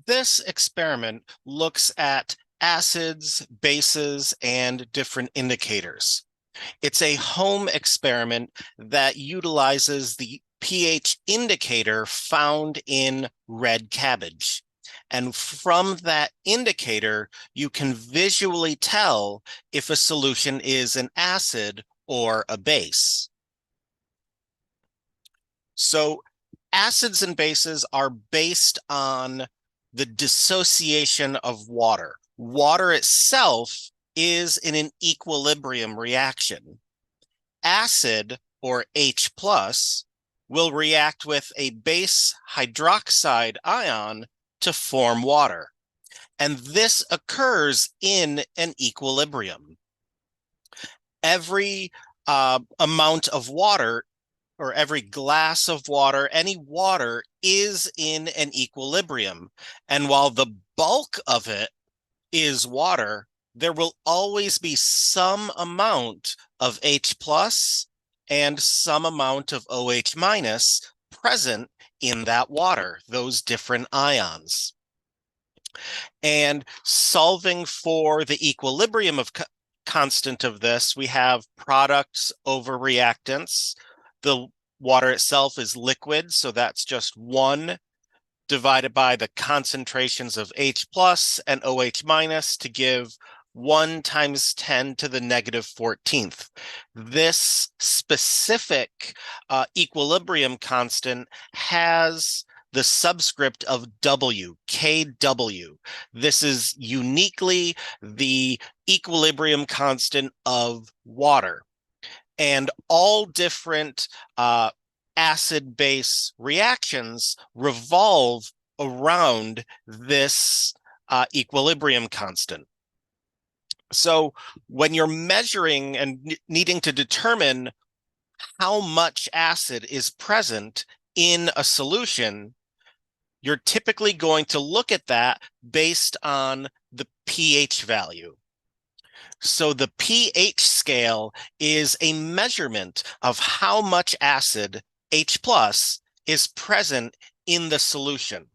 This experiment looks at acids, bases, and different indicators. It's a home experiment that utilizes the pH indicator found in red cabbage. And from that indicator, you can visually tell if a solution is an acid or a base. So acids and bases are based on the dissociation of water. Water itself is in an equilibrium reaction. Acid, or H plus, will react with a base hydroxide ion to form water. And this occurs in an equilibrium. Every amount of water, or every glass of water, any water is in an equilibrium. And while the bulk of it is water, there will always be some amount of H plus and some amount of OH minus present in that water, those different ions. And solving for the equilibrium of constant of this, we have products over reactants. The water itself is liquid, so that's just 1 divided by the concentrations of H plus and OH minus to give 1 times 10 to the negative 14th. This specific equilibrium constant has the subscript of W, Kw. This is uniquely the equilibrium constant of water. And all different acid-base reactions revolve around this equilibrium constant. So when you're measuring and needing to determine how much acid is present in a solution, you're typically going to look at that based on the pH value. So the pH scale is a measurement of how much acid, H plus, is present in the solution.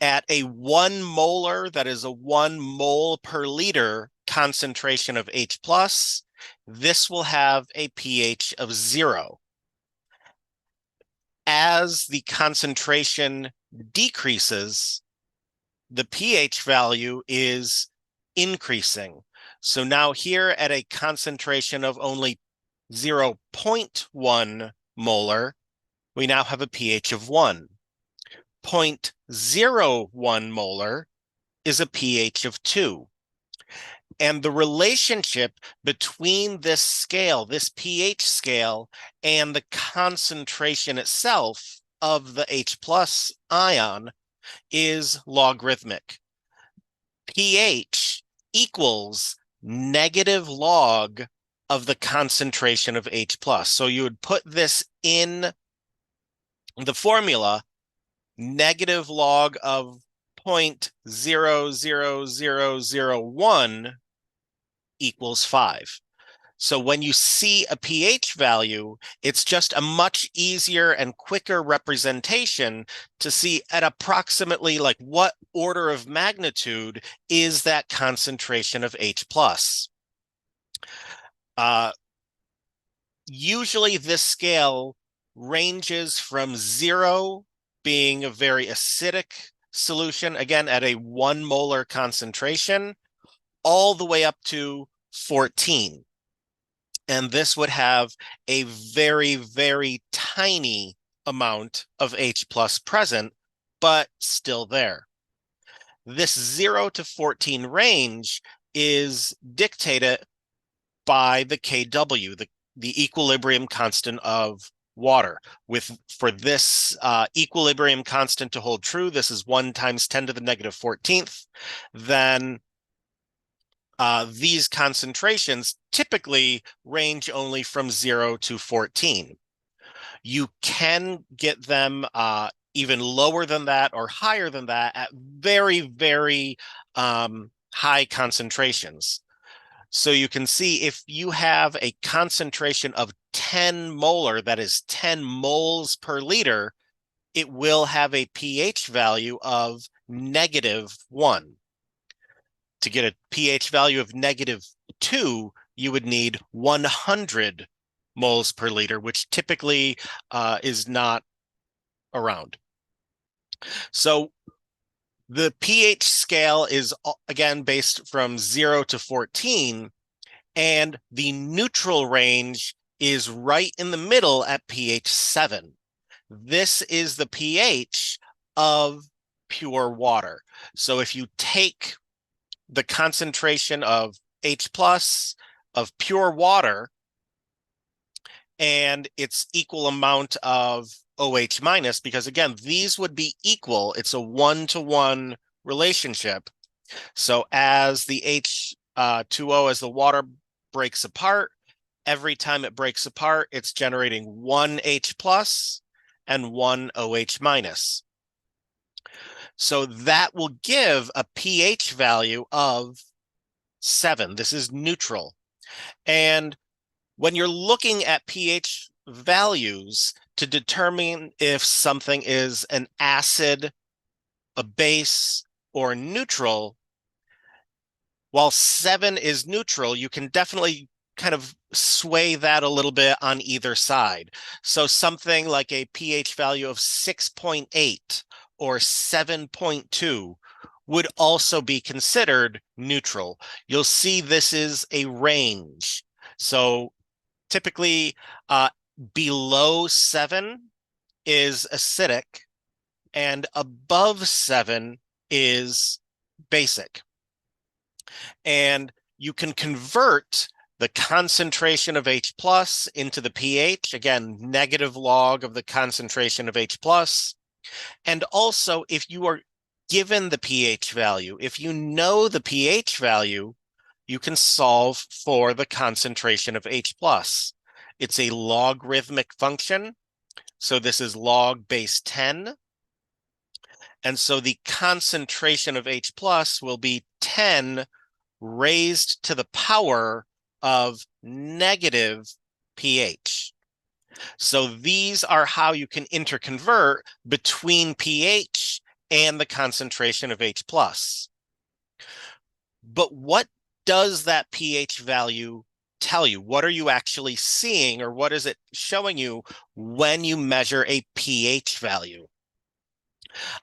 At a 1 molar, that is a 1 mole per liter concentration of H plus, this will have a pH of 0. As the concentration decreases, the pH value is increasing. So now here at a concentration of only 0.1 molar, we now have a pH of 1. 0.01 molar is a pH of 2. And the relationship between this scale, this pH scale, and the concentration itself of the H plus ion is logarithmic. pH equals negative log of the concentration of H plus. So you would put this in the formula, negative log of 0.00001 equals 5. So when you see a pH value, it's just a much easier and quicker representation to see at approximately like what order of magnitude is that concentration of H plus. Usually this scale ranges from 0 being a very acidic solution, again at a 1 molar concentration, all the way up to 14. And this would have a very, very tiny amount of H plus present, but still there. This 0 to 14 range is dictated by the Kw, the equilibrium constant of water. For this equilibrium constant to hold true, this is 1 times 10 to the negative 14th, then these concentrations typically range only from 0 to 14. You can get them even lower than that or higher than that at very, very high concentrations. So you can see if you have a concentration of 10 molar, that is 10 moles per liter, it will have a pH value of -1. To get a pH value of -2, you would need 100 moles per liter, which typically is not around. So the pH scale is, again, based from 0 to 14, and the neutral range is right in the middle at pH 7. This is the pH of pure water. So if you take the concentration of H plus of pure water and its equal amount of OH minus, because again, these would be equal. It's a one-to-one relationship. So as the H2O, as the water breaks apart, every time it breaks apart, it's generating one H plus and one OH minus. So that will give a pH value of 7. This is neutral. And when you're looking at pH values to determine if something is an acid, a base, or neutral, while 7 is neutral, you can definitely kind of sway that a little bit on either side. So something like a pH value of 6.8 or 7.2 would also be considered neutral. You'll see this is a range. So typically below 7 is acidic and above 7 is basic. And you can convert the concentration of H plus into the pH, again, negative log of the concentration of H plus. And also, if you are given the pH value, if you know the pH value, you can solve for the concentration of H plus. It's a logarithmic function. So this is log base 10. And so the concentration of H plus will be 10 raised to the power of negative pH. So these are how you can interconvert between pH and the concentration of H plus. But what does that pH value tell you? What are you actually seeing, or what is it showing you when you measure a pH value?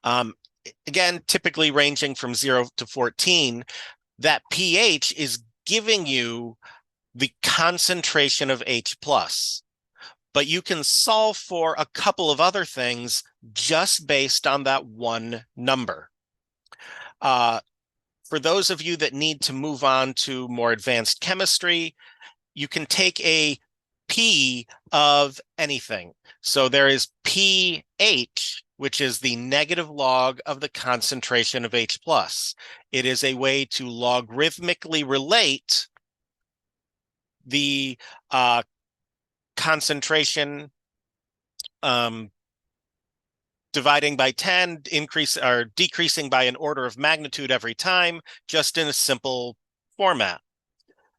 Again, typically ranging from 0 to 14, that pH is giving you the concentration of H plus. But you can solve for a couple of other things just based on that one number. For those of you that need to move on to more advanced chemistry, you can take a P of anything. So there is pH, which is the negative log of the concentration of H plus. It is a way to logarithmically relate the concentration dividing by 10, increase or decreasing by an order of magnitude every time, just in a simple format.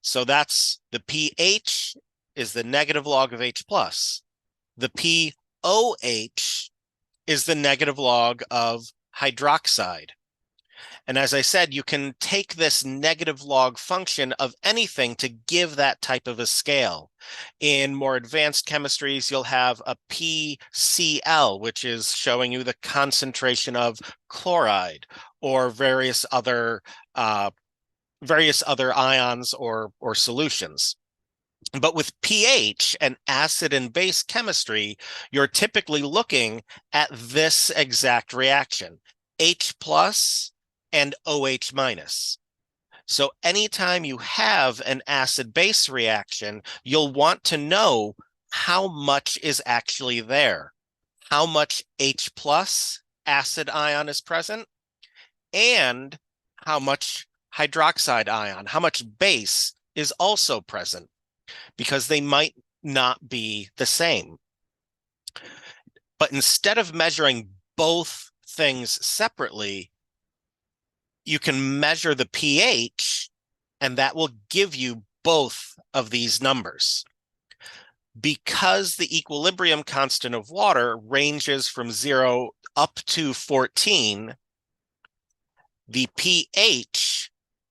So that's the pH is the negative log of H plus. The pOH is the negative log of hydroxide. And as I said, you can take this negative log function of anything to give that type of a scale. In more advanced chemistries, you'll have a PCl, which is showing you the concentration of chloride or various other ions or solutions. But with pH and acid and base chemistry, you're typically looking at this exact reaction, H plus and OH minus. So anytime you have an acid-base reaction, you'll want to know how much is actually there, how much H plus acid ion is present, and how much hydroxide ion, how much base is also present, because they might not be the same. But instead of measuring both things separately, you can measure the pH, and that will give you both of these numbers. Because the equilibrium constant of water ranges from 0 up to 14, the pH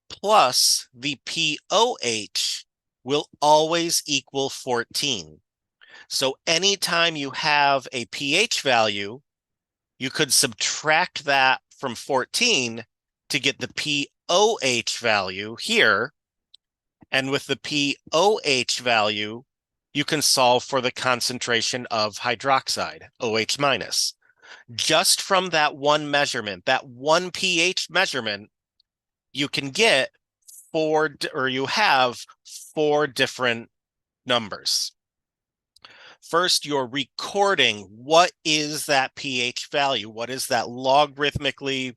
plus the pOH will always equal 14. So anytime you have a pH value, you could subtract that from 14 to get the pOH value here. And with the pOH value, you can solve for the concentration of hydroxide, OH minus. Just from that one measurement, that one pH measurement, you can get you have 4 different numbers. First, you're recording what is that pH value? What is that logarithmically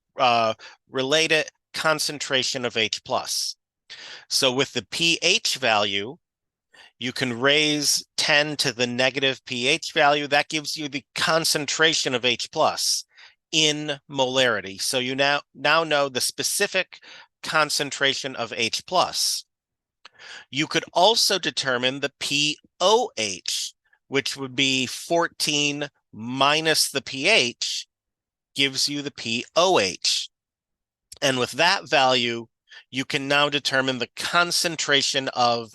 related concentration of H+. So with the pH value, you can raise 10 to the negative pH value. That gives you the concentration of H+ in molarity. So you now know the specific concentration of H+. You could also determine the pOH, which would be 14 minus the pH, gives you the pOH. And with that value, you can now determine the concentration of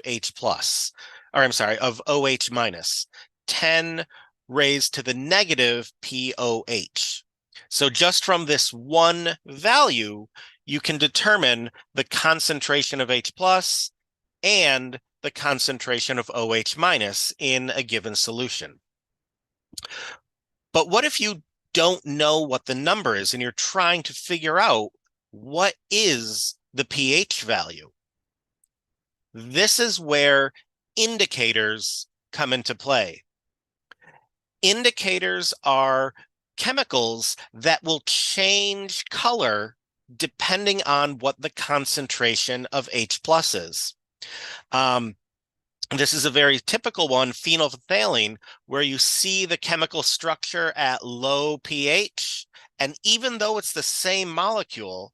of OH minus, 10 raised to the negative pOH. So just from this one value, you can determine the concentration of H+ and the concentration of OH minus in a given solution. But what if you don't know what the number is and you're trying to figure out what is the pH value? This is where indicators come into play. Indicators are chemicals that will change color depending on what the concentration of H+ is. This is a very typical one, phenolphthalein, where you see the chemical structure at low pH. And even though it's the same molecule,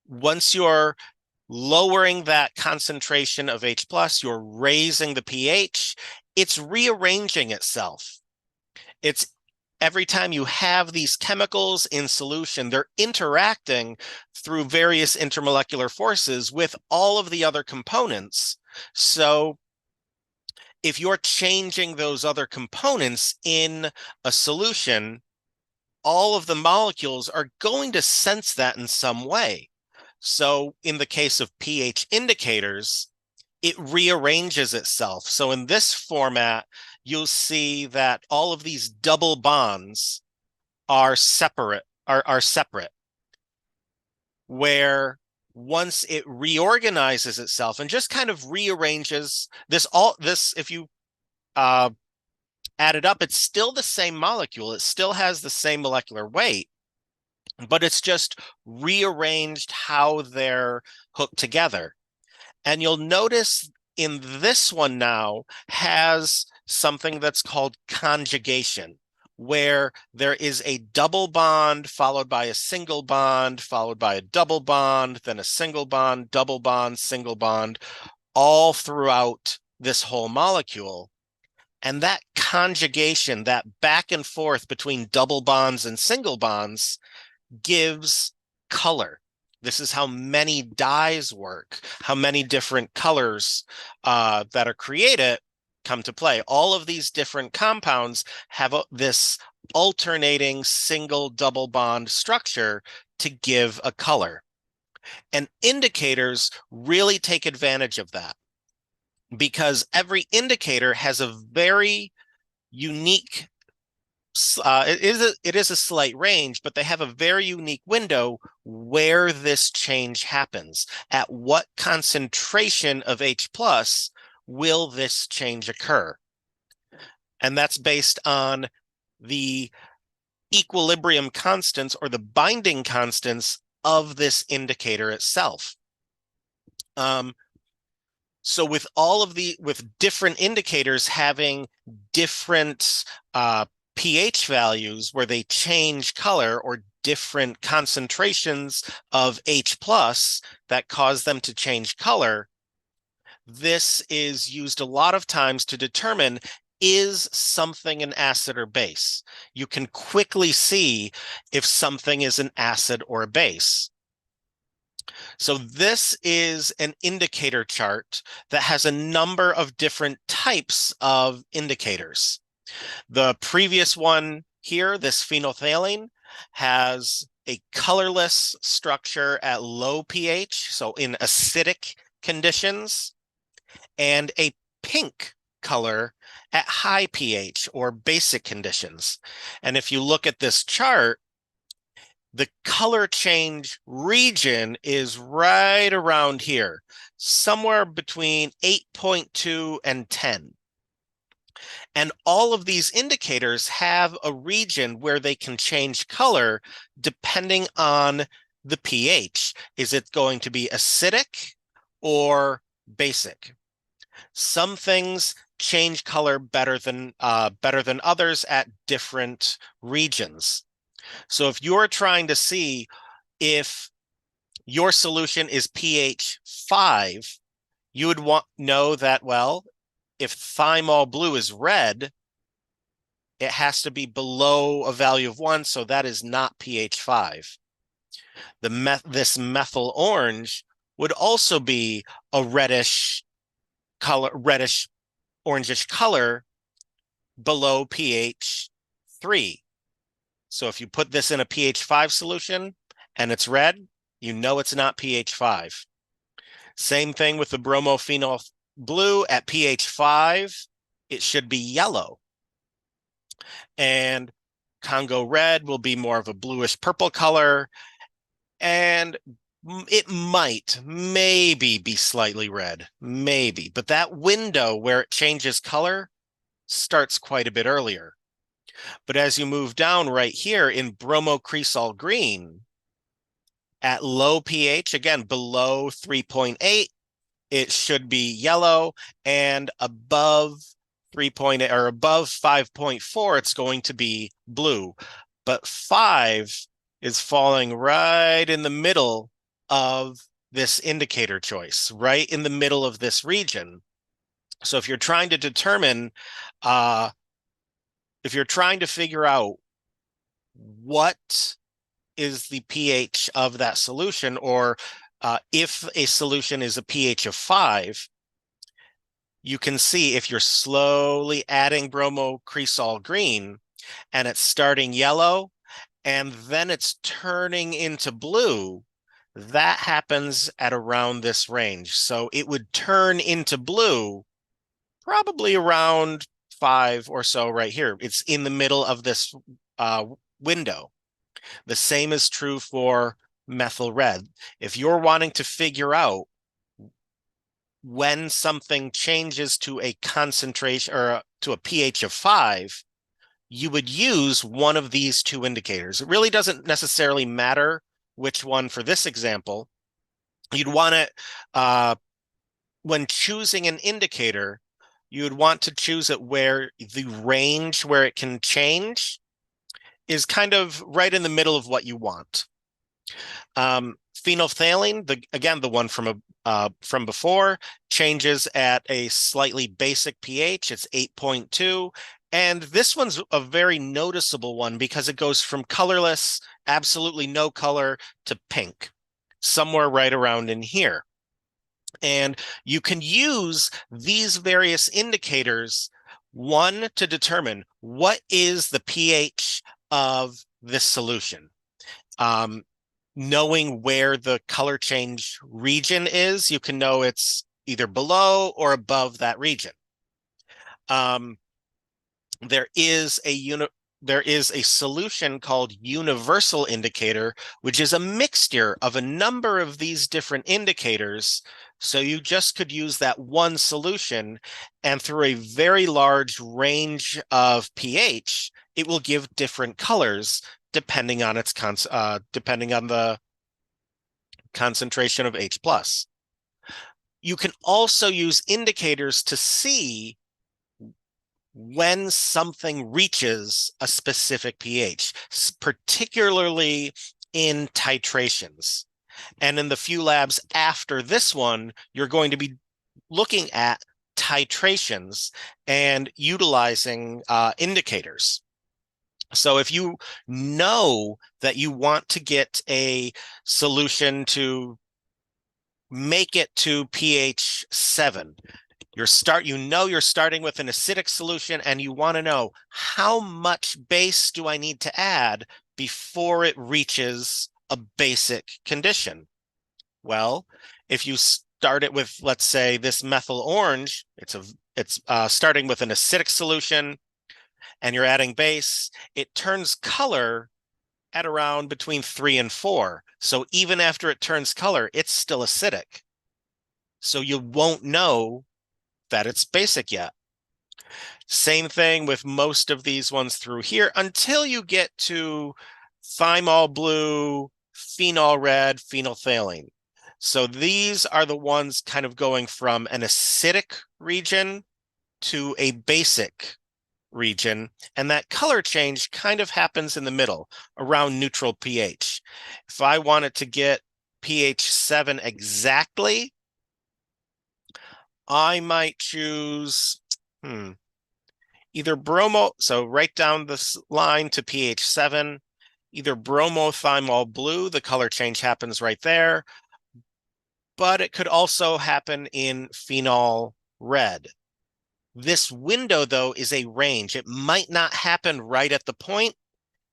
once you're lowering that concentration of H+, you're raising the pH, it's rearranging itself. It's every time you have these chemicals in solution, they're interacting through various intermolecular forces with all of the other components. So if you're changing those other components in a solution, all of the molecules are going to sense that in some way. So in the case of pH indicators, it rearranges itself. So in this format, you'll see that all of these double bonds are separate, where once it reorganizes itself and just kind of rearranges this, if you add it up, it's still the same molecule. It still has the same molecular weight, but it's just rearranged how they're hooked together. And you'll notice in this one now has something that's called conjugation, where there is a double bond followed by a single bond, followed by a double bond, then a single bond, double bond, single bond, all throughout this whole molecule. And that conjugation, that back and forth between double bonds and single bonds, gives color. This is how many dyes work, how many different colors that are created come to play. All of these different compounds have this alternating single double bond structure to give a color. And indicators really take advantage of that, because every indicator has a very unique it is a slight range, but they have a very unique window where this change happens. At what concentration of H+ will this change occur? And that's based on the equilibrium constants or the binding constants of this indicator itself. So with different indicators having different pH values where they change color, or different concentrations of H+ that cause them to change color, this is used a lot of times to determine is something an acid or base? You can quickly see if something is an acid or a base. So this is an indicator chart that has a number of different types of indicators. The previous one here, this phenolphthalein, has a colorless structure at low pH, so in acidic conditions, and a pink color at high pH or basic conditions. And if you look at this chart, the color change region is right around here, somewhere between 8.2 and 10. And all of these indicators have a region where they can change color depending on the pH. Is it going to be acidic or basic? Some things change color better than others at different regions. So if you're trying to see if your solution is pH 5, you would know that, well, if thymol blue is red, it has to be below a value of 1, so that is not pH 5. This methyl orange would also be a reddish color, reddish orangish color below pH 3. So if you put this in a pH 5 solution and it's red, you know it's not pH 5. Same thing with the bromophenol blue at pH 5, it should be yellow. And Congo red will be more of a bluish purple color, and it maybe be slightly red, maybe, but that window where it changes color starts quite a bit earlier. But as you move down right here in bromocresol green, at low pH, again, below 3.8, it should be yellow, and above 3.8 or above 5.4, it's going to be blue. But 5 is falling right in the middle of this indicator choice, right in the middle of this region. So if you're trying to determine, if you're trying to figure out what is the pH of that solution, or if a solution is a pH of 5, you can see if you're slowly adding bromocresol green and it's starting yellow and then it's turning into blue, that happens at around this range. So it would turn into blue probably around 5 or so right here. It's in the middle of this window. The same is true for methyl red. If you're wanting to figure out when something changes to a concentration or to a pH of 5, you would use one of these two indicators. It really doesn't necessarily matter which one for this example. You'd want to, when choosing an indicator, you would want to choose it where the range where it can change is kind of right in the middle of what you want. Phenolphthalein, again, the one from before, changes at a slightly basic pH. It's 8.2. And this one's a very noticeable one because it goes from colorless, absolutely no color, to pink, somewhere right around in here. And you can use these various indicators, one, to determine what is the pH of this solution. Knowing where the color change region is, you can know it's either below or above that region. There is a solution called universal indicator, which is a mixture of a number of these different indicators. So you just could use that one solution, and through a very large range of pH, it will give different colors depending on its depending on the concentration of H+. You can also use indicators to see when something reaches a specific pH, particularly in titrations. And in the few labs after this one, you're going to be looking at titrations and utilizing indicators. So if you know that you want to get a solution to make it to pH 7, you're starting with an acidic solution, and you want to know, how much base do I need to add before it reaches a basic condition? Well, if you start it with, let's say, this methyl orange, it's starting with an acidic solution, and you're adding base, it turns color at around between 3 and 4. So even after it turns color, it's still acidic. So you won't know that it's basic yet. Same thing with most of these ones through here until you get to thymol blue, phenol red, phenolphthalein. So these are the ones kind of going from an acidic region to a basic region, and that color change kind of happens in the middle, around neutral pH. If I wanted to get pH 7 exactly, I might choose either bromo, so right down this line to pH 7, either bromothymol blue, the color change happens right there, but it could also happen in phenol red. This window, though, is a range. It might not happen right at the point.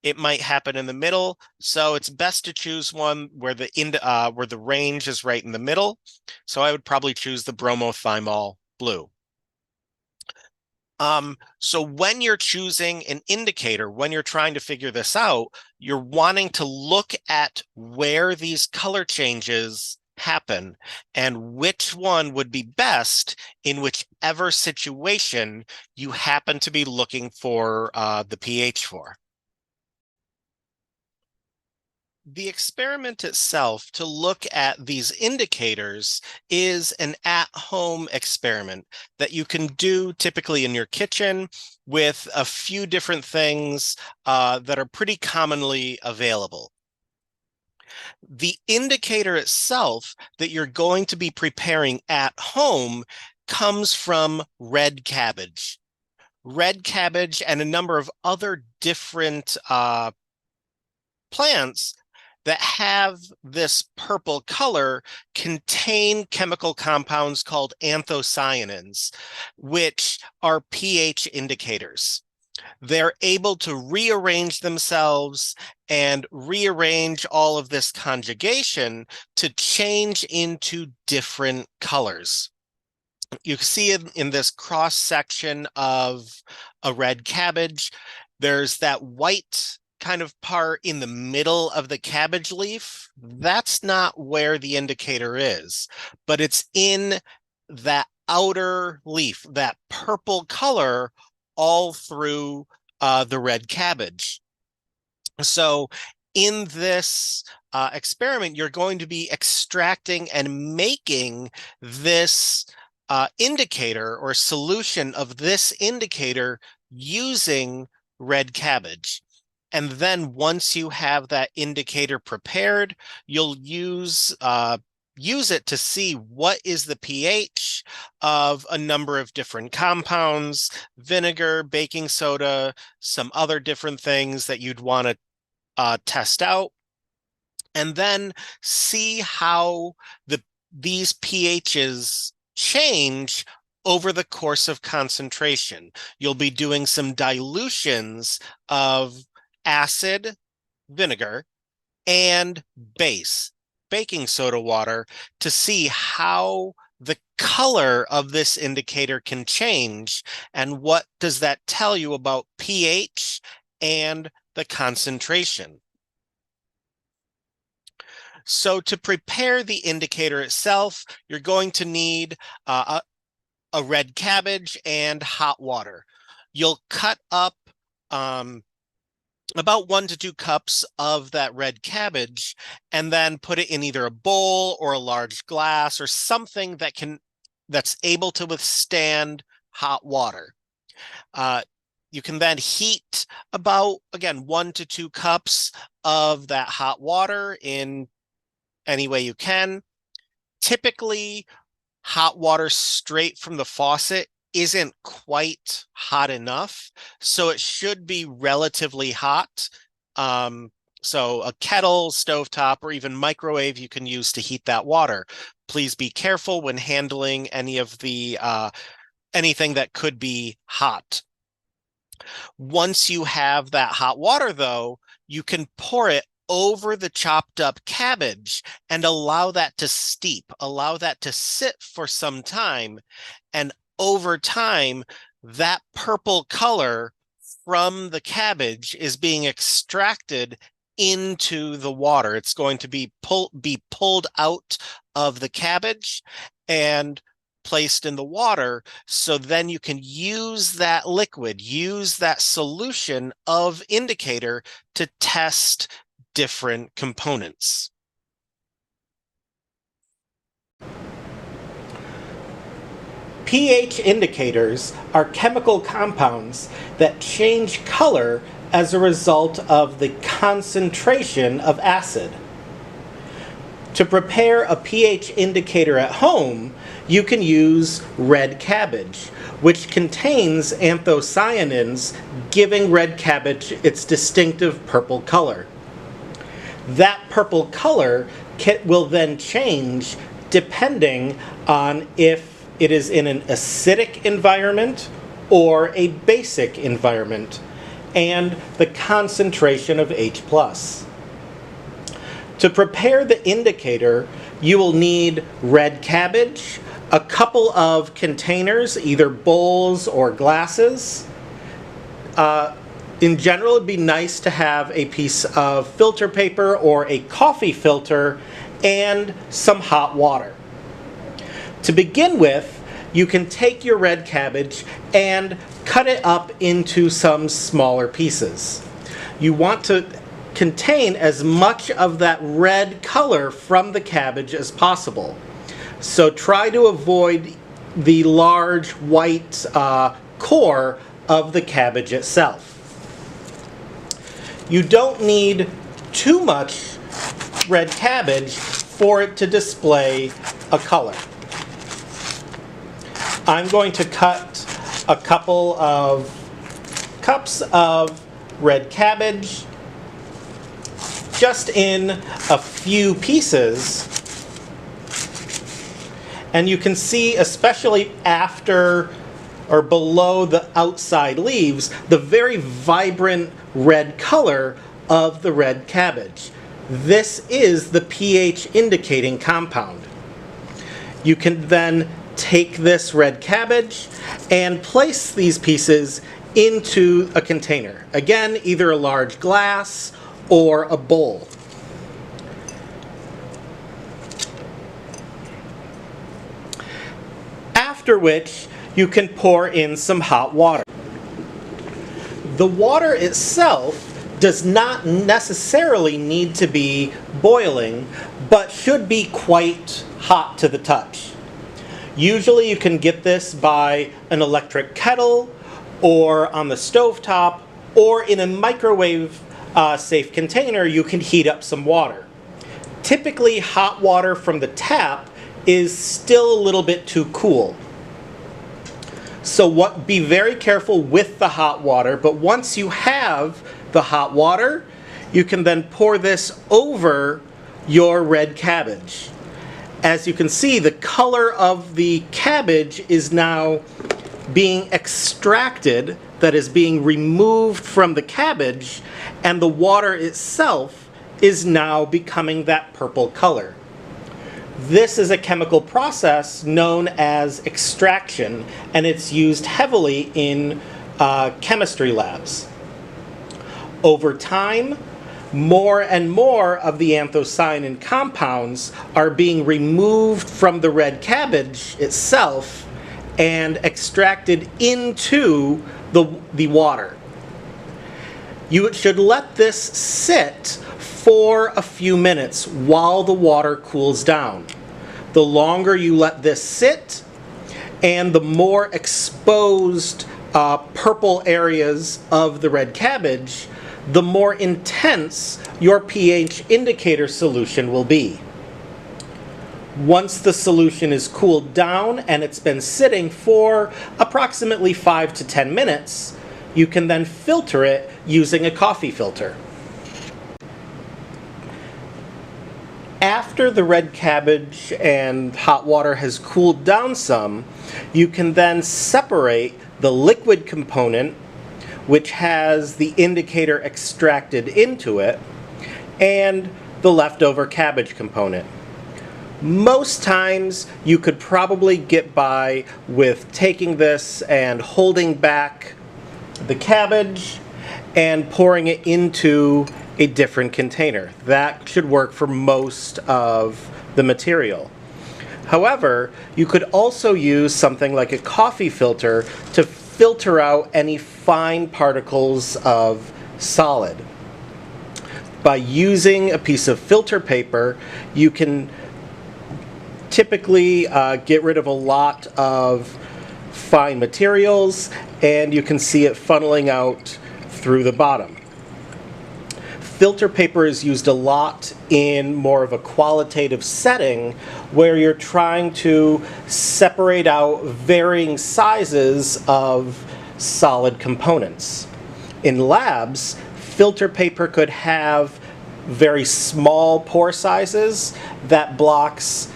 It might happen in the middle. So it's best to choose one where the range is right in the middle. So I would probably choose the bromothymol blue. So when you're choosing an indicator, when you're trying to figure this out, you're wanting to look at where these color changes happen and which one would be best in whichever situation you happen to be looking for the pH for. The experiment itself to look at these indicators is an at-home experiment that you can do typically in your kitchen with a few different things that are pretty commonly available. The indicator itself that you're going to be preparing at home comes from red cabbage. Red cabbage and a number of other different plants that have this purple color contain chemical compounds called anthocyanins, which are pH indicators. They're able to rearrange themselves and rearrange all of this conjugation to change into different colors. You see in this cross section of a red cabbage, there's that white kind of part in the middle of the cabbage leaf. That's not where the indicator is, but it's in that outer leaf, that purple color all through the red cabbage. So in this experiment, you're going to be extracting and making this indicator or solution of this indicator using red cabbage. And then once you have that indicator prepared, you'll use it to see what is the pH of a number of different compounds, vinegar, baking soda, some other different things that you'd want to test out, and then see how these pHs change over the course of concentration. You'll be doing some dilutions of acid, vinegar, and base, baking soda water, to see how the color of this indicator can change and what does that tell you about pH and the concentration. So to prepare the indicator itself, you're going to need a red cabbage and hot water. You'll cut up about 1 to 2 cups of that red cabbage and then put it in either a bowl or a large glass or something that's able to withstand hot water. You can then heat about, again, 1 to 2 cups of that hot water in any way you can. Typically, hot water straight from the faucet isn't quite hot enough, so it should be relatively hot. So a kettle, stovetop, or even microwave you can use to heat that water. Please be careful when handling any of the anything that could be hot. Once you have that hot water, though, you can pour it over the chopped up cabbage and allow that to steep, allow that to sit for some time. And over time, that purple color from the cabbage is being extracted into the water. It's going to be pulled out of the cabbage and placed in the water, so then you can use that liquid, use that solution of indicator to test different components. pH indicators are chemical compounds that change color as a result of the concentration of acid. To prepare a pH indicator at home, you can use red cabbage, which contains anthocyanins, giving red cabbage its distinctive purple color. That purple color will then change depending on if it is in an acidic environment or a basic environment, and the concentration of H+. To prepare the indicator, you will need red cabbage, a couple of containers, either bowls or glasses. In general, it'd be nice to have a piece of filter paper or a coffee filter and some hot water. To begin with, you can take your red cabbage and cut it up into some smaller pieces. You want to contain as much of that red color from the cabbage as possible. So try to avoid the large white core of the cabbage itself. You don't need too much red cabbage for it to display a color. I'm going to cut a couple of cups of red cabbage just in a few pieces. And you can see, especially after or below the outside leaves, the very vibrant red color of the red cabbage. This is the pH indicating compound. You can then take this red cabbage and place these pieces into a container. Again, either a large glass or a bowl. After which, you can pour in some hot water. The water itself does not necessarily need to be boiling, but should be quite hot to the touch. Usually you can get this by an electric kettle, or on the stovetop, or in a microwave safe container you can heat up some water. Typically hot water from the tap is still a little bit too cool. So be very careful with the hot water, but once you have the hot water, you can then pour this over your red cabbage. As you can see, the color of the cabbage is now being extracted, that is being removed from the cabbage, and the water itself is now becoming that purple color. This is a chemical process known as extraction, and it's used heavily in chemistry labs. Over time, more and more of the anthocyanin compounds are being removed from the red cabbage itself and extracted into the water. You should let this sit for a few minutes while the water cools down. The longer you let this sit, and the more exposed purple areas of the red cabbage, the more intense your pH indicator solution will be. Once the solution is cooled down and it's been sitting for approximately 5 to 10 minutes, you can then filter it using a coffee filter. After the red cabbage and hot water has cooled down some, you can then separate the liquid component, which has the indicator extracted into it, and the leftover cabbage component. Most times you could probably get by with taking this and holding back the cabbage and pouring it into a different container. That should work for most of the material. However, you could also use something like a coffee filter to filter out any fine particles of solid. By using a piece of filter paper, you can typically get rid of a lot of fine materials, and you can see it funneling out through the bottom. Filter paper is used a lot in more of a qualitative setting where you're trying to separate out varying sizes of solid components. In labs, filter paper could have very small pore sizes that blocks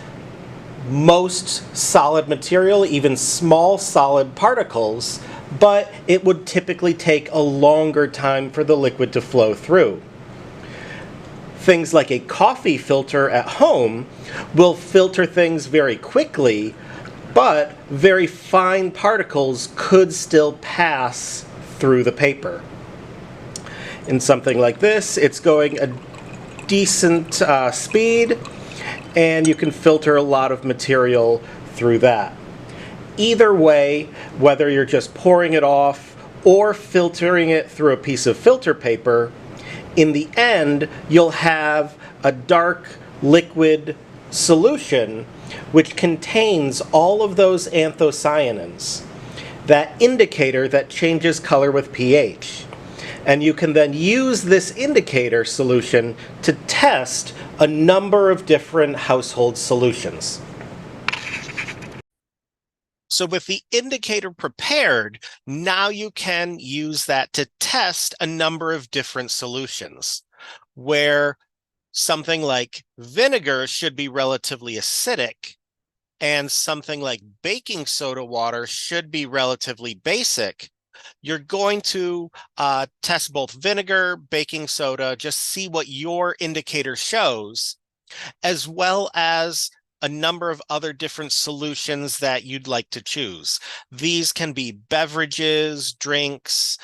most solid material, even small solid particles, but it would typically take a longer time for the liquid to flow through. Things like a coffee filter at home will filter things very quickly, but very fine particles could still pass through the paper. In something like this, it's going a decent speed, and you can filter a lot of material through that. Either way, whether you're just pouring it off or filtering it through a piece of filter paper, in the end, you'll have a dark liquid solution which contains all of those anthocyanins, that indicator that changes color with pH. And you can then use this indicator solution to test a number of different household solutions. So with the indicator prepared, now you can use that to test a number of different solutions, where something like vinegar should be relatively acidic and something like baking soda water should be relatively basic. You're going to test both vinegar, baking soda, just see what your indicator shows, as well as a number of other different solutions that you'd like to choose. These can be beverages, drinks,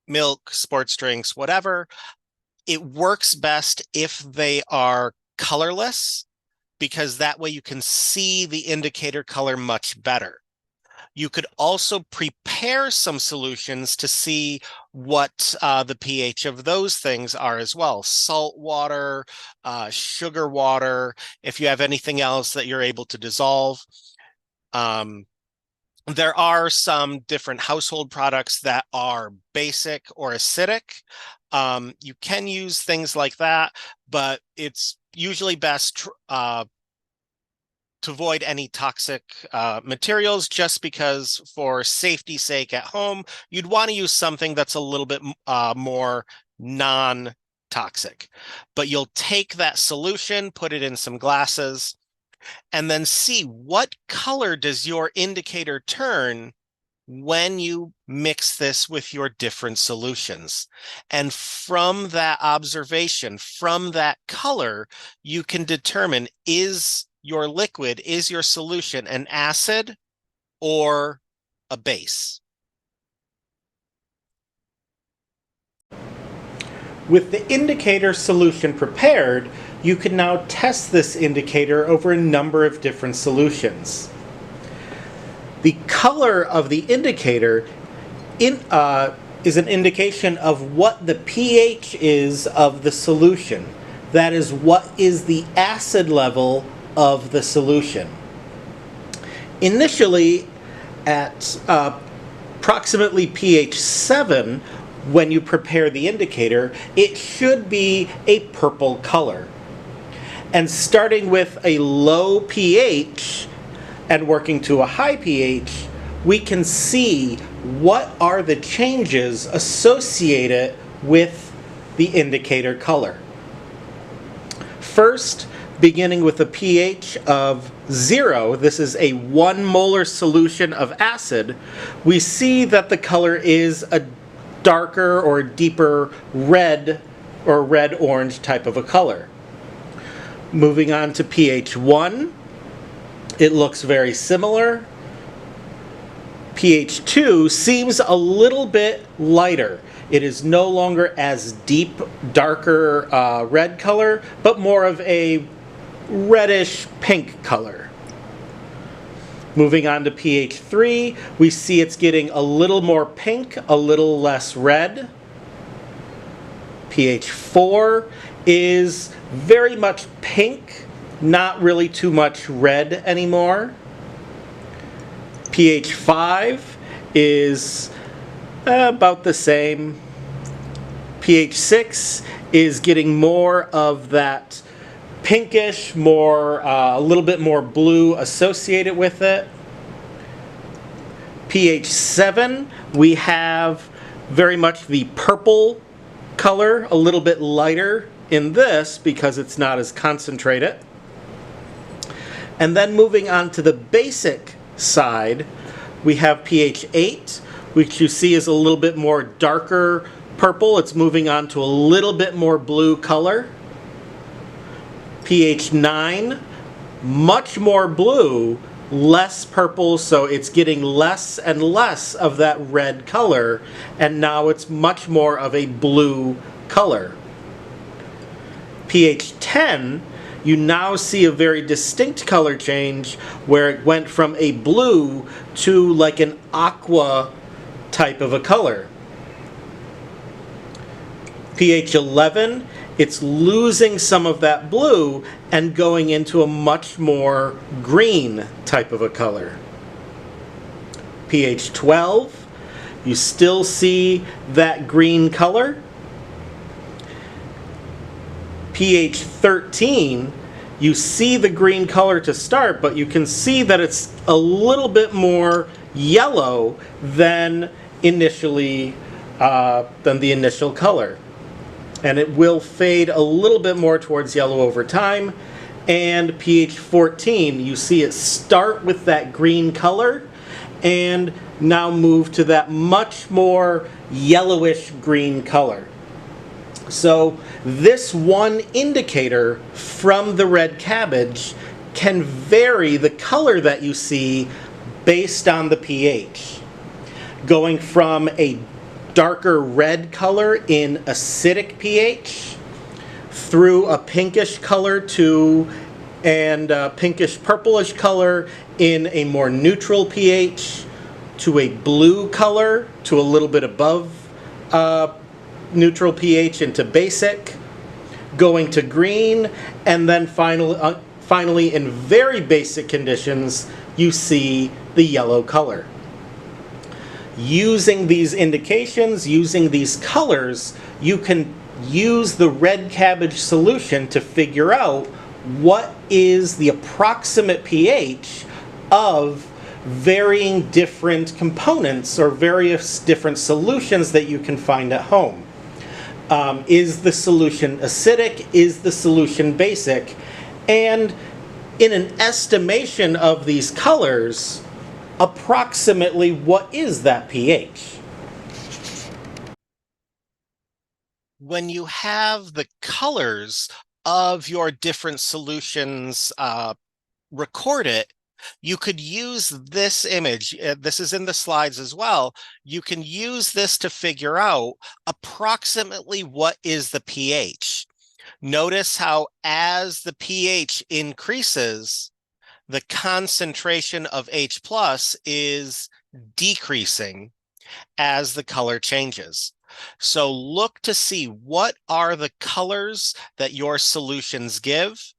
milk, sports drinks, whatever. It works best if they are colorless, because that way you can see the indicator color much better. You could also prepare some solutions to see what the pH of those things are as well. Salt water, sugar water, if you have anything else that you're able to dissolve. There are some different household products that are basic or acidic. You can use things like that, but it's usually best to avoid any toxic materials, just because for safety's sake at home, you'd want to use something that's a little bit more non-toxic. But you'll take that solution, put it in some glasses, and then see what color does your indicator turn when you mix this with your different solutions. And from that observation, from that color, you can determine, is your liquid, is your solution an acid or a base? With the indicator solution prepared, you can now test this indicator over a number of different solutions. The color of the indicator is an indication of what the pH is of the solution. That is, what is the acid level of the solution. Initially, at approximately pH 7, when you prepare the indicator, it should be a purple color. And starting with a low pH and working to a high pH, we can see what are the changes associated with the indicator color. First, beginning with a pH of 0, this is a 1 molar solution of acid, we see that the color is a darker or deeper red or red-orange type of a color. Moving on to pH 1, it looks very similar. pH 2 seems a little bit lighter. It is no longer as deep, darker red color, but more of a reddish pink color. Moving on to pH 3, we see it's getting a little more pink, a little less red. pH 4 is very much pink, not really too much red anymore. pH 5 is about the same. pH 6 is getting more of that pinkish, a little bit more blue associated with it. pH 7, we have very much the purple color, a little bit lighter in this because it's not as concentrated. And then moving on to the basic side, we have pH 8, which you see is a little bit more darker purple. It's moving on to a little bit more blue color. pH 9, much more blue, less purple, so it's getting less and less of that red color, and now it's much more of a blue color. pH 10, you now see a very distinct color change where it went from a blue to like an aqua type of a color. pH 11, it's losing some of that blue and going into a much more green type of a color. pH 12, you still see that green color. pH 13, you see the green color to start, but you can see that it's a little bit more yellow than initially than the initial color. And it will fade a little bit more towards yellow over time. And pH 14, you see it start with that green color and now move to that much more yellowish green color. So this one indicator from the red cabbage can vary the color that you see based on the pH. Going from a darker red color in acidic pH through a pinkish color and a pinkish purplish color in a more neutral pH to a blue color to a little bit above neutral pH into basic, going to green, and then finally in very basic conditions you see the yellow color. Using these indications, using these colors, you can use the red cabbage solution to figure out what is the approximate pH of varying different components or various different solutions that you can find at home. Is the solution acidic? Is the solution basic? And in an estimation of these colors, approximately what is that pH? When you have the colors of your different solutions recorded, you could use this image. This is in the slides as well. You can use this to figure out approximately what is the pH. Notice how as the pH increases, the concentration of H plus is decreasing as the color changes. So look to see what are the colors that your solutions give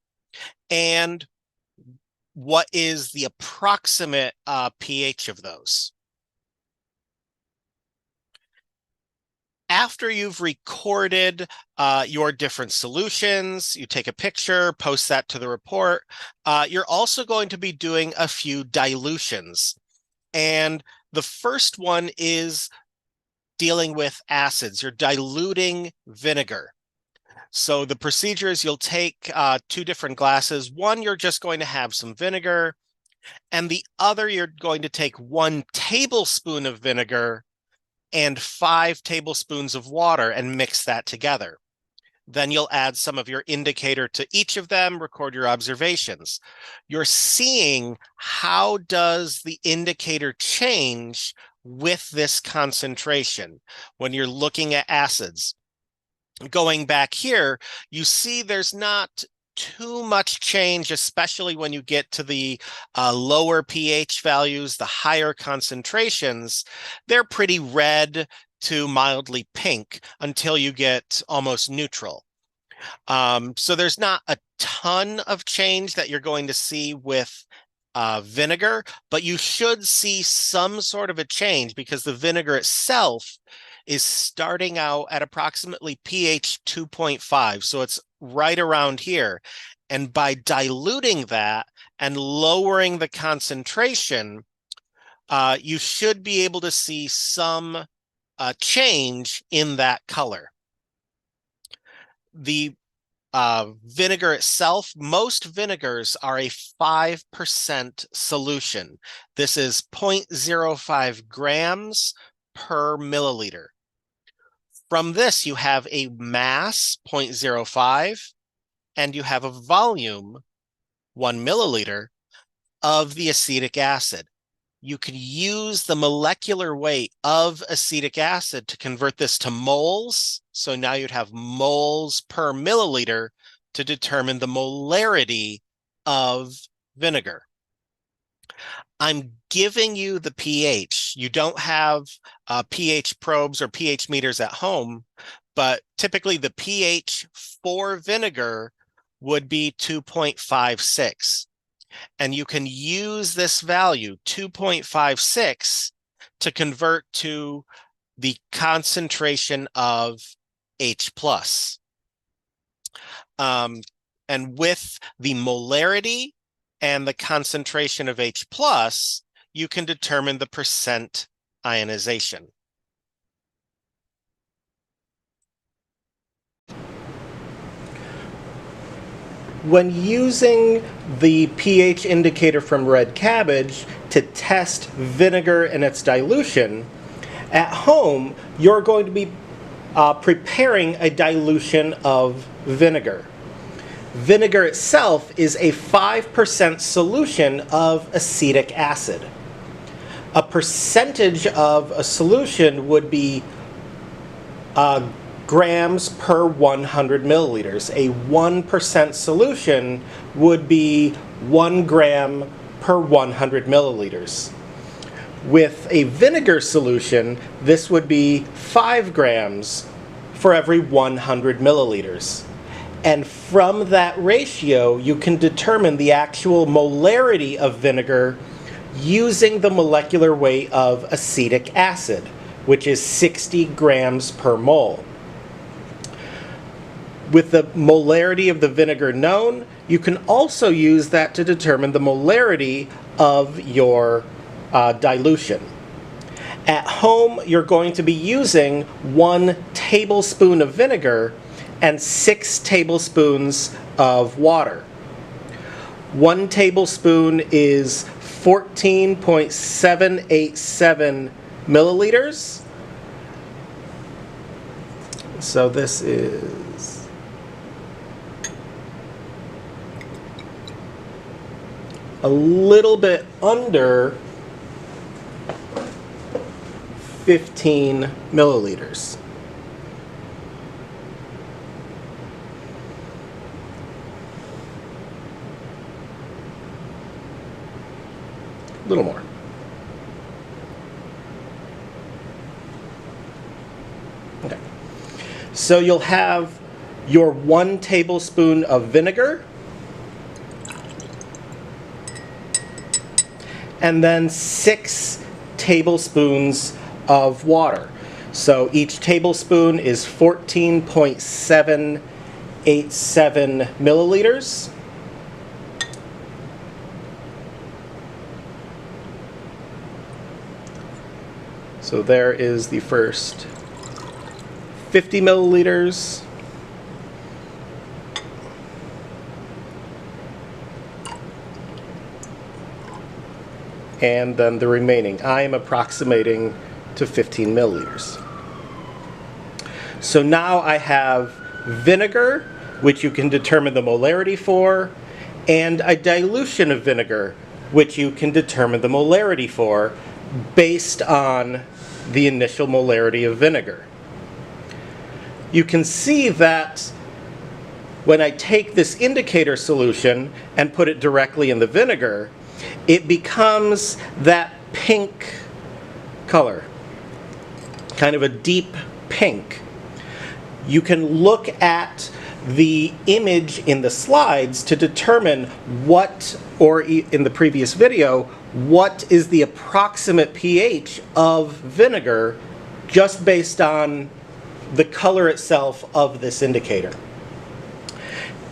and what is the approximate pH of those. After you've recorded your different solutions, you take a picture, post that to the report, you're also going to be doing a few dilutions. And the first one is dealing with acids. You're diluting vinegar. So the procedure is you'll take 2 different glasses. One, you're just going to have some vinegar, and the other, you're going to take 1 tablespoon of vinegar and 5 tablespoons of water and mix that together. Then you'll add some of your indicator to each of them, record your observations. You're seeing how does the indicator change with this concentration when you're looking at acids. Going back here, you see there's not too much change, especially when you get to the lower pH values, the higher concentrations. They're pretty red to mildly pink until you get almost neutral. So there's not a ton of change that you're going to see with vinegar, but you should see some sort of a change because the vinegar itself is starting out at approximately pH 2.5. So it's right around here. And by diluting that and lowering the concentration, you should be able to see some change in that color. The vinegar itself, most vinegars are a 5% solution. This is 0.05 grams per milliliter. From this, you have a mass, 0.05, and you have a volume, 1 milliliter, of the acetic acid. You could use the molecular weight of acetic acid to convert this to moles. So now you'd have moles per milliliter to determine the molarity of vinegar. I'm giving you the pH. You don't have pH probes or pH meters at home, but typically the pH for vinegar would be 2.56. And you can use this value, 2.56, to convert to the concentration of H+. And with the molarity and the concentration of H+, you can determine the percent ionization. When using the pH indicator from red cabbage to test vinegar and its dilution, at home you're going to be preparing a dilution of vinegar. Vinegar itself is a 5% solution of acetic acid. A percentage of a solution would be grams per 100 milliliters. A 1% solution would be 1 gram per 100 milliliters. With a vinegar solution, this would be 5 grams for every 100 milliliters. And from that ratio, you can determine the actual molarity of vinegar using the molecular weight of acetic acid, which is 60 grams per mole. With the molarity of the vinegar known, you can also use that to determine the molarity of your dilution. At home, you're going to be using 1 tablespoon of vinegar and 6 tablespoons of water. 1 tablespoon is 14.787 milliliters. So this is a little bit under 15 milliliters. A little more. Okay. So you'll have your 1 tablespoon of vinegar and then 6 tablespoons of water. So each tablespoon is 14.787 milliliters. So there is the first 50 milliliters. And then the remaining. I am approximating to 15 milliliters. So now I have vinegar, which you can determine the molarity for, and a dilution of vinegar, which you can determine the molarity for based on the initial molarity of vinegar. You can see that when I take this indicator solution and put it directly in the vinegar, it becomes that pink color, kind of a deep pink. You can look at the image in the slides to determine what, or in the previous video, what is the approximate pH of vinegar just based on the color itself of this indicator.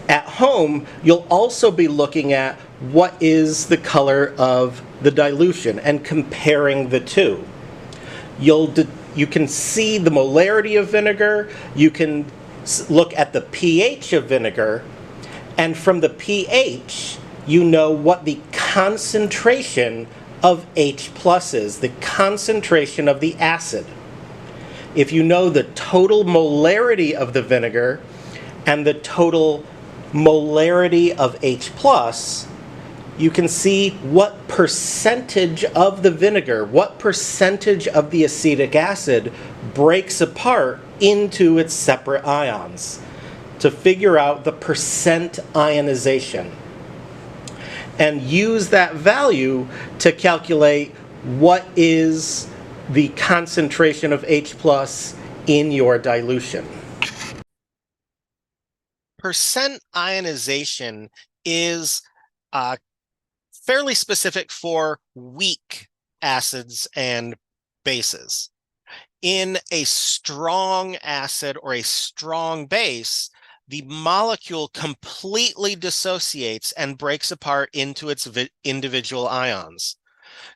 At home, you'll also be looking at what is the color of the dilution and comparing the two. You can see the molarity of vinegar, you can look at the pH of vinegar, and from the pH, you know what the concentration of H plus is, the concentration of the acid. If you know the total molarity of the vinegar and the total molarity of H plus, you can see what percentage of the vinegar, what percentage of the acetic acid breaks apart into its separate ions to figure out the percent ionization. And use that value to calculate what is the concentration of H plus in your dilution. Percent ionization is fairly specific for weak acids and bases. In a strong acid or a strong base, the molecule completely dissociates and breaks apart into its individual ions.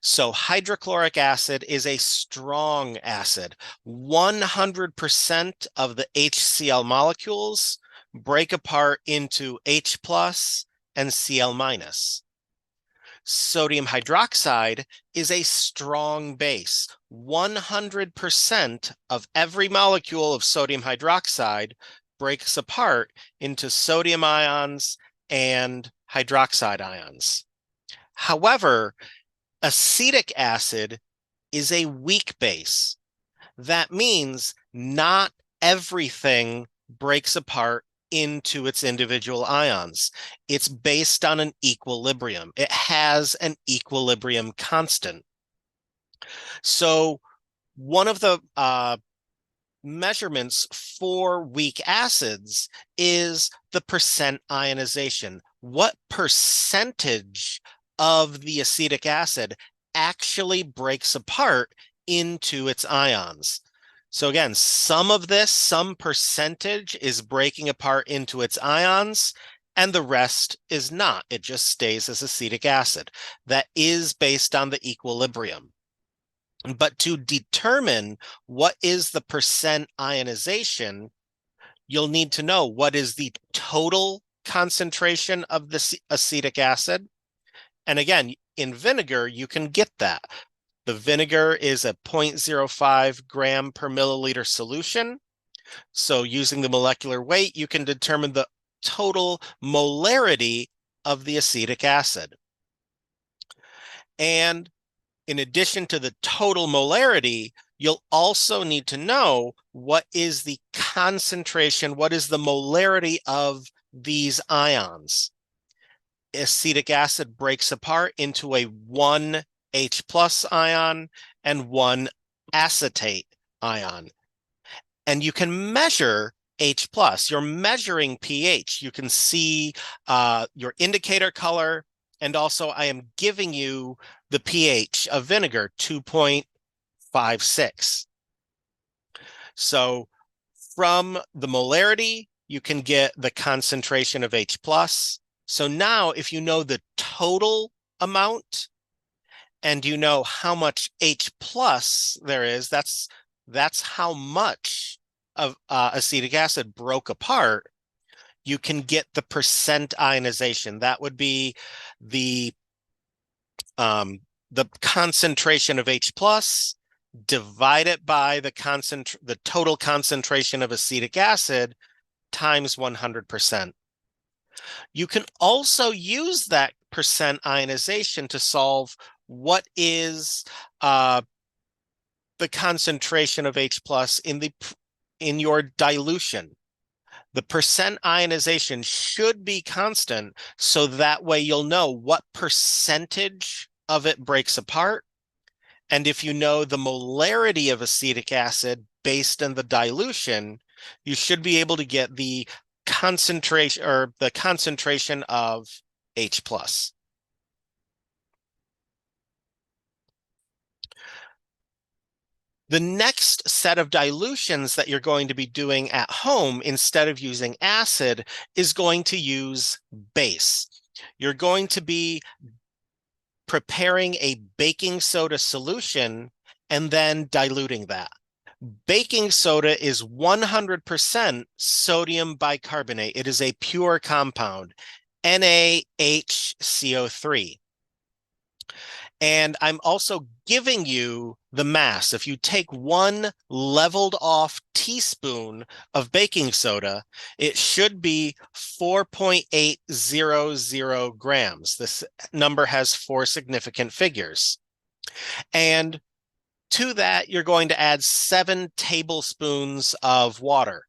So hydrochloric acid is a strong acid. 100% of the HCl molecules break apart into H plus and Cl minus. Sodium hydroxide is a strong base. 100% of every molecule of sodium hydroxide breaks apart into sodium ions and hydroxide ions. However, acetic acid is a weak base. That means not everything breaks apart into its individual ions. It's based on an equilibrium. It has an equilibrium constant. So one of the measurements for weak acids is the percent ionization. What percentage of the acetic acid actually breaks apart into its ions? So again, some of this, some percentage is breaking apart into its ions, and the rest is not. It just stays as acetic acid. That is based on the equilibrium. But to determine what is the percent ionization, you'll need to know what is the total concentration of the acetic acid. And again, in vinegar, you can get that. The vinegar is a 0.05 gram per milliliter solution. So using the molecular weight, you can determine the total molarity of the acetic acid. And in addition to the total molarity, you'll also need to know what is the concentration, what is the molarity of these ions. Acetic acid breaks apart into a 1 H plus ion and 1 acetate ion. And you can measure H plus. You're measuring pH. You can see your indicator color, and also I am giving you the pH of vinegar, 2.56. So from the molarity, you can get the concentration of H plus. So now if you know the total amount and you know how much H plus there is, that's how much of acetic acid broke apart. You can get the percent ionization. That would be the concentration of H plus, divide it by the total concentration of acetic acid times 100%. You can also use that percent ionization to solve what is the concentration of H plus in your dilution. The percent ionization should be constant, so that way you'll know what percentage of it breaks apart. And if you know the molarity of acetic acid based on the dilution, you should be able to get the concentration of H plus. The next set of dilutions that you're going to be doing at home instead of using acid is going to use base. You're going to be preparing a baking soda solution and then diluting that. Baking soda is 100% sodium bicarbonate. It is a pure compound, NaHCO3. And I'm also giving you the mass. If you take 1 leveled off teaspoon of baking soda, it should be 4.800 grams. This number has 4 significant figures. And to that, you're going to add 7 tablespoons of water.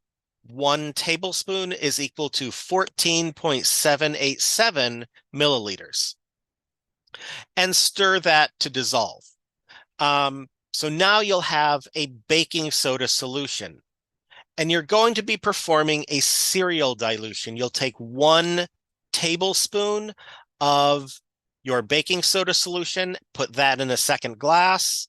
1 tablespoon is equal to 14.787 milliliters. And stir that to dissolve. So now you'll have a baking soda solution. And you're going to be performing a serial dilution. You'll take 1 tablespoon of your baking soda solution, put that in a second glass,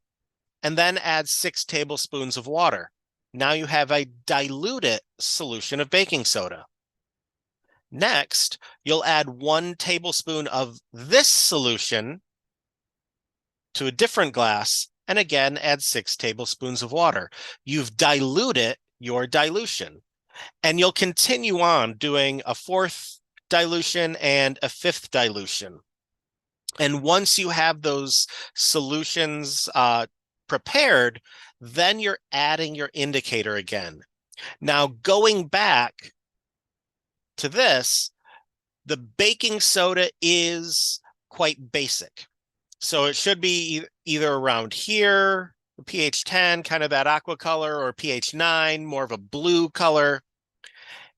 and then add 6 tablespoons of water. Now you have a diluted solution of baking soda. Next, you'll add 1 tablespoon of this solution to a different glass, and again, add 6 tablespoons of water. You've diluted your dilution, and you'll continue on doing a 4th dilution and a 5th dilution. And once you have those solutions prepared, then you're adding your indicator again. Now, going back to this, the baking soda is quite basic. So it should be either around here, pH 10, kind of that aqua color, or pH 9, more of a blue color.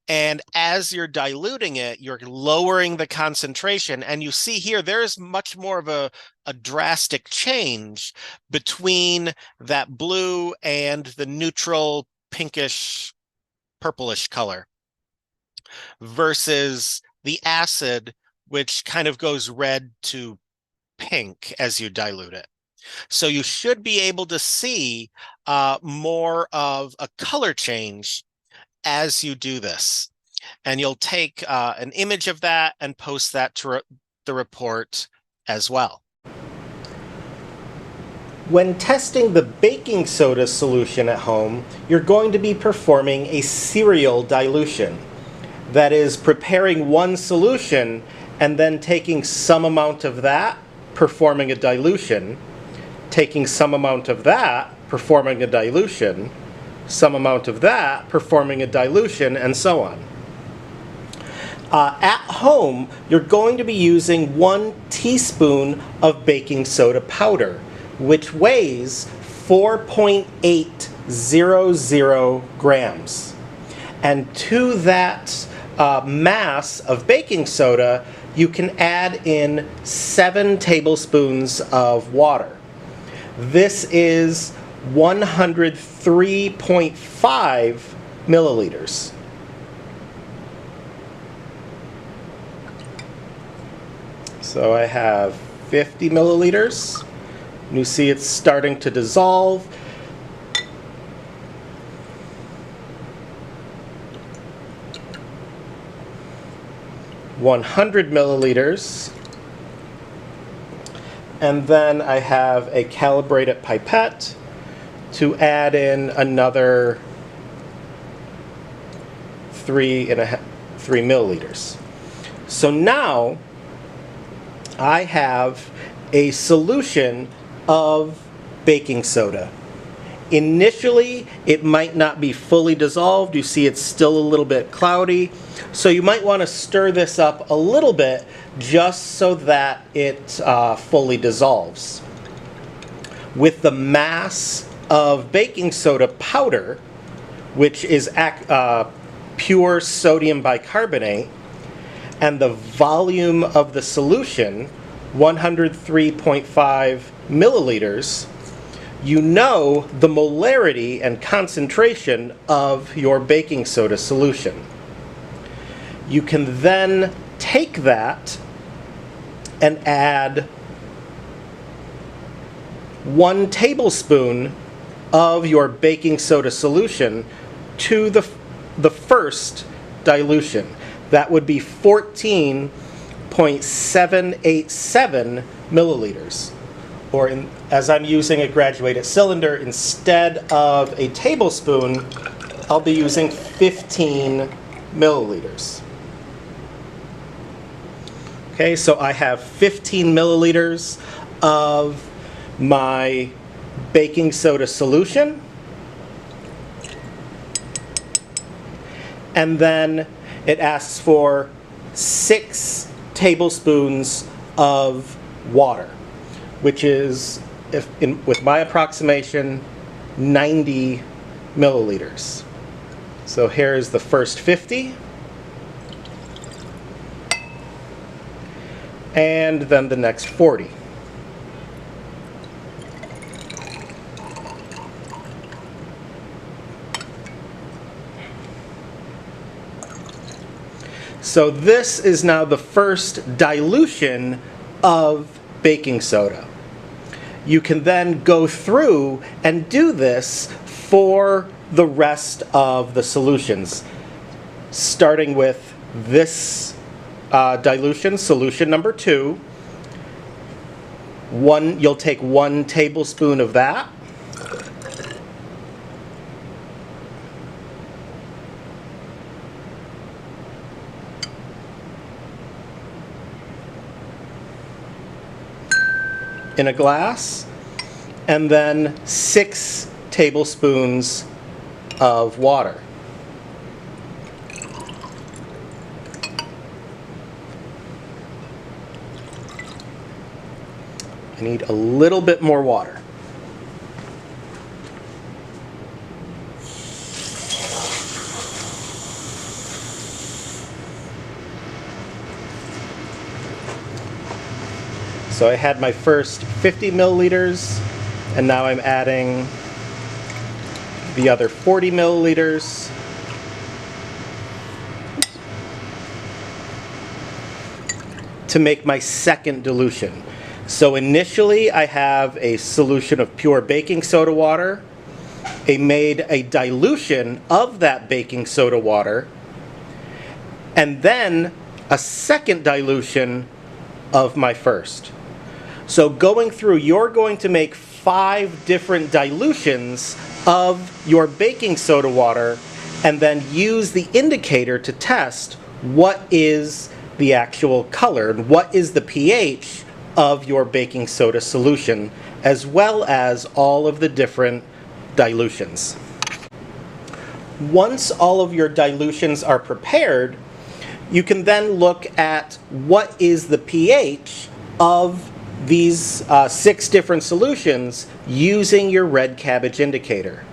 And as you're diluting it, you're lowering the concentration. And you see here, there's much more of a drastic change between that blue and the neutral pinkish, purplish color versus the acid, which kind of goes red to pink as you dilute it. So you should be able to see more of a color change as you do this. And you'll take an image of that and post that to the report as well. When testing the baking soda solution at home, you're going to be performing a serial dilution. That is, preparing 1 solution and then taking some amount of that, performing a dilution, taking some amount of that, performing a dilution, some amount of that, performing a dilution, and so on. At home, you're going to be using 1 teaspoon of baking soda powder, which weighs 4.800 grams. And to that mass of baking soda, you can add in 7 tablespoons of water. This is 103.5 milliliters. So I have 50 milliliters. And you see it's starting to dissolve. 100 milliliters. And then I have a calibrated pipette to add in another 3 milliliters. So now I have a solution of baking soda. Initially, it might not be fully dissolved. You see it's still a little bit cloudy. So you might want to stir this up a little bit just so that it fully dissolves. With the mass of baking soda powder, which is pure sodium bicarbonate, and the volume of the solution, 103.5 milliliters, you know the molarity and concentration of your baking soda solution. You can then take that and add 1 tablespoon of your baking soda solution to the first dilution. That would be 14.787 milliliters. Or as I'm using a graduated cylinder, instead of a tablespoon, I'll be using 15 milliliters. Okay, so I have 15 milliliters of my baking soda solution. And then it asks for 6 tablespoons of water, which is, with my approximation, 90 milliliters. So here's the first 50. And then the next 40. So this is now the first dilution of baking soda. You can then go through and do this for the rest of the solutions, starting with this dilution, solution number 2. You'll take 1 tablespoon of that. In a glass, and then 6 tablespoons of water. I need a little bit more water. So I had my first 50 milliliters, and now I'm adding the other 40 milliliters. To make my second dilution. So initially I have a solution of pure baking soda water. I made a dilution of that baking soda water, and then a second dilution of my first. So going through, you're going to make 5 different dilutions of your baking soda water and then use the indicator to test what is the actual color and what is the pH of your baking soda solution, as well as all of the different dilutions. Once all of your dilutions are prepared, you can then look at what is the pH of these 6 different solutions using your red cabbage indicator.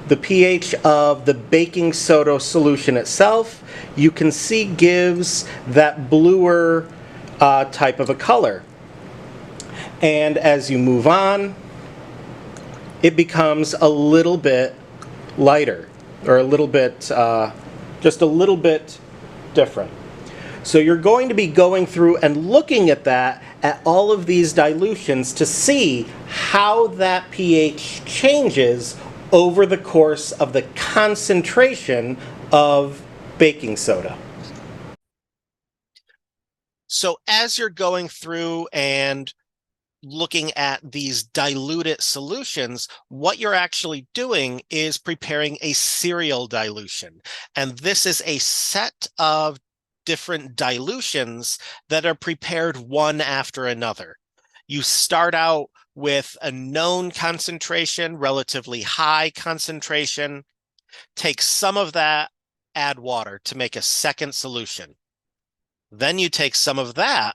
The pH of the baking soda solution itself, you can see, gives that bluer type of a color. And as you move on, it becomes a little bit lighter, or a little bit, just a little bit different. So you're going to be going through and looking at that, at all of these dilutions, to see how that pH changes over the course of the concentration of baking soda. So as you're going through and looking at these diluted solutions, what you're actually doing is preparing a serial dilution. And this is a set of different dilutions that are prepared one after another. You start out with a known concentration, relatively high concentration, take some of that, add water to make a second solution. Then you take some of that,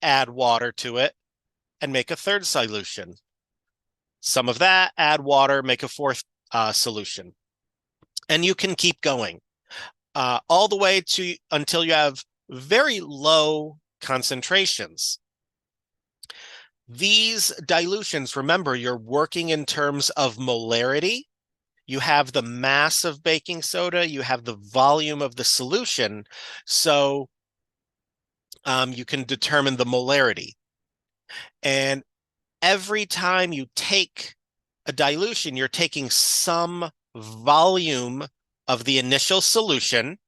add water to it, and make a third solution. Some of that, add water, make a fourth solution. And you can keep going all the way to until you have very low concentrations. These dilutions, remember, you're working in terms of molarity. You have the mass of baking soda, you have the volume of the solution, so you can determine the molarity. And every time you take a dilution, you're taking some volume of the initial solution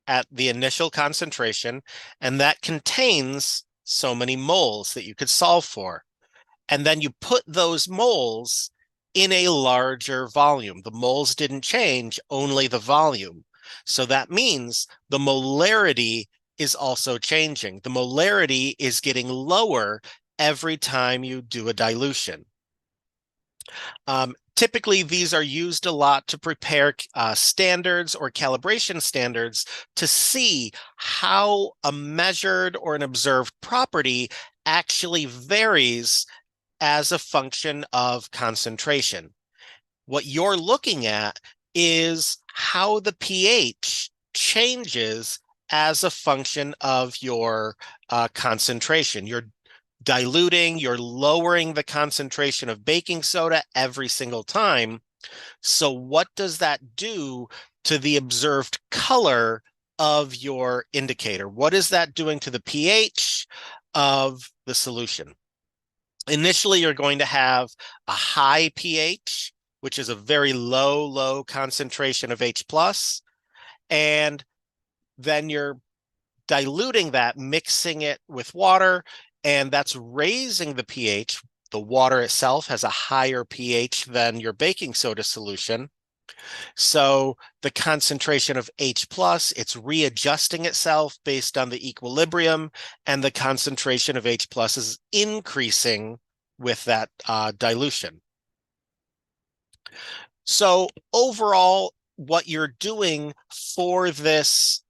at the initial concentration, and that contains so many moles that you could solve for. And then you put those moles in a larger volume. The moles didn't change, only the volume. So that means the molarity is also changing. The molarity is getting lower every time you do a dilution. Typically, these are used a lot to prepare standards or calibration standards to see how a measured or an observed property actually varies as a function of concentration. What you're looking at is how the pH changes as a function of your concentration. You're diluting, you're lowering the concentration of baking soda every single time. So what does that do to the observed color of your indicator? What is that doing to the pH of the solution? Initially, you're going to have a high pH, which is a very low concentration of H plus, and then you're diluting that, mixing it with water, and that's raising the pH. The water itself has a higher pH than your baking soda solution. So the concentration of H plus, it's readjusting itself based on the equilibrium, and the concentration of H plus is increasing with that dilution. So overall, what you're doing for this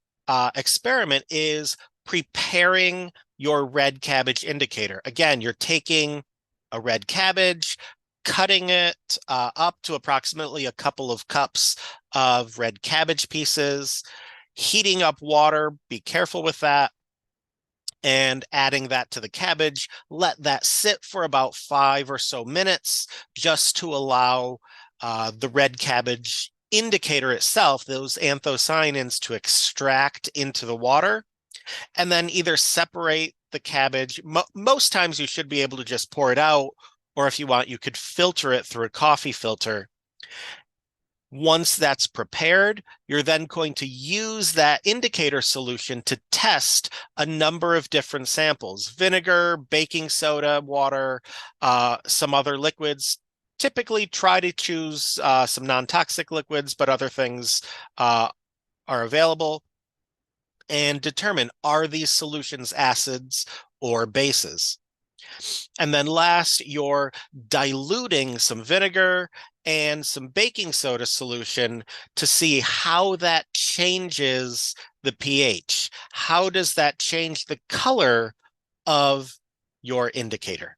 experiment is preparing your red cabbage indicator. Again, you're taking a red cabbage, cutting it up to approximately a couple of cups of red cabbage pieces, heating up water, be careful with that, and adding that to the cabbage. Let that sit for about 5 or so minutes just to allow the red cabbage indicator itself, those anthocyanins, to extract into the water, and then either separate the cabbage. Most times you should be able to just pour it out, or if you want, you could filter it through a coffee filter. Once that's prepared, you're then going to use that indicator solution to test a number of different samples: vinegar, baking soda, water, some other liquids. Typically try to choose some non-toxic liquids, but other things are available, and determine, are these solutions acids or bases? And then last, you're diluting some vinegar and some baking soda solution to see how that changes the pH. How does that change the color of your indicator?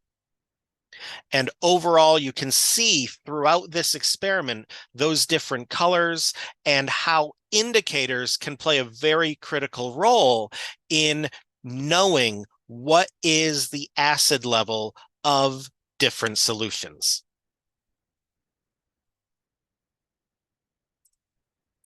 And overall, you can see throughout this experiment those different colors and how indicators can play a very critical role in knowing what is the acid level of different solutions.